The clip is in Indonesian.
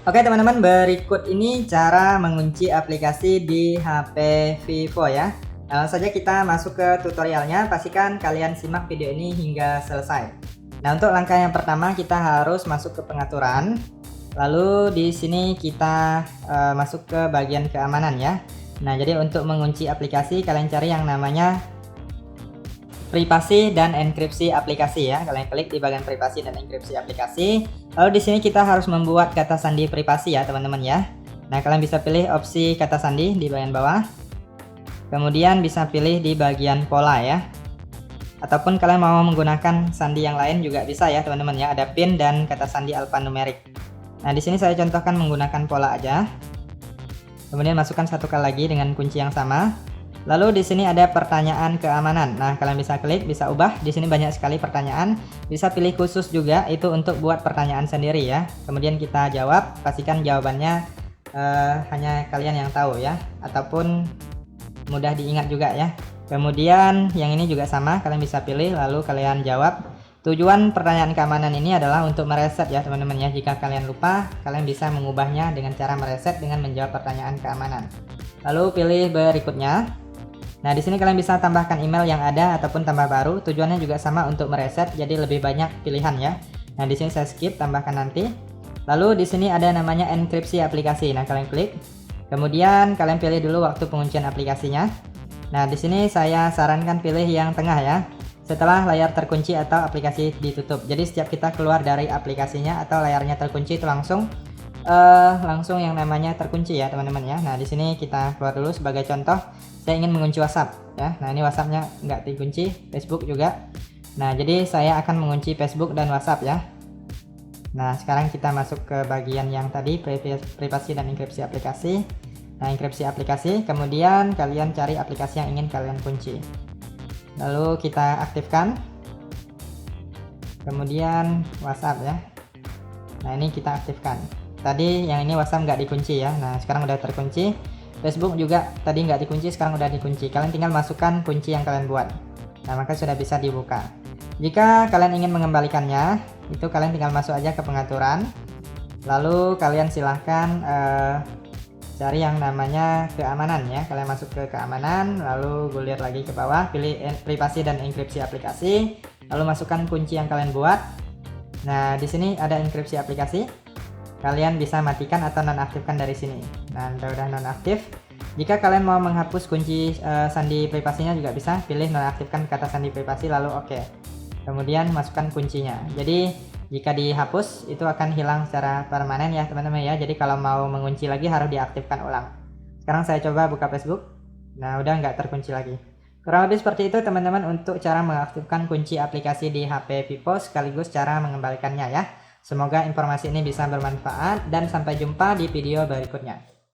Oke teman-teman, berikut ini cara mengunci aplikasi di HP Vivo ya. Langsung saja kita masuk ke tutorialnya, pastikan kalian simak video ini hingga selesai. Nah, untuk langkah yang pertama kita harus masuk ke pengaturan. Lalu di sini kita masuk ke bagian keamanan ya. Nah, jadi untuk mengunci aplikasi kalian cari yang namanya privasi dan enkripsi aplikasi ya. Kalian klik di bagian privasi dan enkripsi aplikasi. Lalu di sini kita harus membuat kata sandi privasi ya, teman-teman ya. Nah, kalian bisa pilih opsi kata sandi di bagian bawah. Kemudian bisa pilih di bagian pola ya. Ataupun kalian mau menggunakan sandi yang lain juga bisa ya, teman-teman ya. Ada pin dan kata sandi alfanumerik. Nah, di sini saya contohkan menggunakan pola aja. Kemudian masukkan satu kali lagi dengan kunci yang sama. Lalu di sini ada pertanyaan keamanan. Nah, kalian bisa klik, bisa ubah. Di sini banyak sekali pertanyaan. Bisa pilih khusus juga, itu untuk buat pertanyaan sendiri ya. Kemudian kita jawab, pastikan jawabannya hanya kalian yang tahu ya, ataupun mudah diingat juga ya. Kemudian yang ini juga sama, kalian bisa pilih lalu kalian jawab. Tujuan pertanyaan keamanan ini adalah untuk mereset ya, teman-teman ya. Jika kalian lupa, kalian bisa mengubahnya dengan cara mereset dengan menjawab pertanyaan keamanan. Lalu pilih berikutnya. Nah, di sini kalian bisa tambahkan email yang ada ataupun tambah baru. Tujuannya juga sama untuk mereset, jadi lebih banyak pilihan ya. Nah, di sini saya skip, tambahkan nanti. Lalu di sini ada namanya enkripsi aplikasi. Nah, kalian klik. Kemudian kalian pilih dulu waktu penguncian aplikasinya. Nah, di sini saya sarankan pilih yang tengah ya. Setelah layar terkunci atau aplikasi ditutup. Jadi setiap kita keluar dari aplikasinya atau layarnya terkunci itu langsung yang namanya terkunci ya, teman-teman ya. Nah, di sini kita keluar dulu sebagai contoh. Saya ingin mengunci WhatsApp ya. Nah, ini WhatsAppnya nggak dikunci, Facebook juga. Nah, jadi saya akan mengunci Facebook dan WhatsApp ya. Nah, sekarang kita masuk ke bagian yang tadi, privasi dan enkripsi aplikasi. Nah, enkripsi aplikasi, kemudian kalian cari aplikasi yang ingin kalian kunci. Lalu kita aktifkan. Kemudian WhatsApp ya. Nah, ini kita aktifkan. Tadi yang ini WhatsApp nggak dikunci ya. Nah, sekarang udah terkunci. Facebook juga tadi nggak dikunci, sekarang udah dikunci. Kalian tinggal masukkan kunci yang kalian buat. Nah, maka sudah bisa dibuka. Jika kalian ingin mengembalikannya, itu kalian tinggal masuk aja ke pengaturan. Lalu kalian silahkan cari yang namanya keamanan ya. Kalian masuk ke keamanan, lalu gulir lagi ke bawah, pilih privasi dan enkripsi aplikasi, lalu masukkan kunci yang kalian buat. Nah, di sini ada enkripsi aplikasi. Kalian bisa matikan atau nonaktifkan dari sini. Nah, udah nonaktif. Jika kalian mau menghapus kunci sandi privasinya juga bisa, pilih nonaktifkan kata sandi privasi lalu oke. Kemudian masukkan kuncinya. Jadi jika dihapus itu akan hilang secara permanen ya, teman-teman ya. Jadi kalau mau mengunci lagi harus diaktifkan ulang. Sekarang saya coba buka Facebook. Nah, udah nggak terkunci lagi. Kurang lebih seperti itu teman-teman untuk cara mengaktifkan kunci aplikasi di HP Vivo sekaligus cara mengembalikannya ya. Semoga informasi ini bisa bermanfaat dan sampai jumpa di video berikutnya.